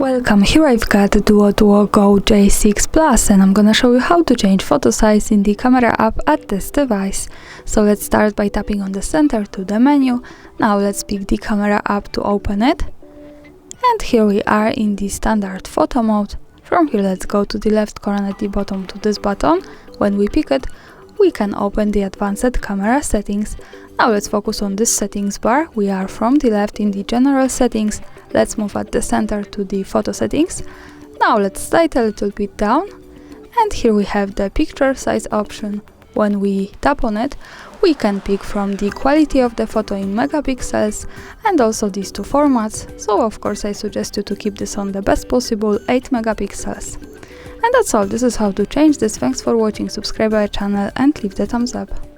Welcome, here I've got DuoDuoGo J6 Plus and I'm gonna show you how to change photo size in the camera app at this device. So let's start by tapping on the center to the menu. Now let's pick the camera app to open it. And here we are in the standard photo mode. From here let's go to the left corner at the bottom to this button. When we pick it, we can open the advanced camera settings. Now let's focus on this settings bar. We are from the left in the general settings. Let's move at the center to the photo settings. Now let's slide a little bit down. And here we have the picture size option. When we tap on it, we can pick from the quality of the photo in megapixels and also these two formats. So of course I suggest you to keep this on the best possible 8 megapixels. And that's all. This is how to change this. Thanks for watching. Subscribe our channel and leave the thumbs up.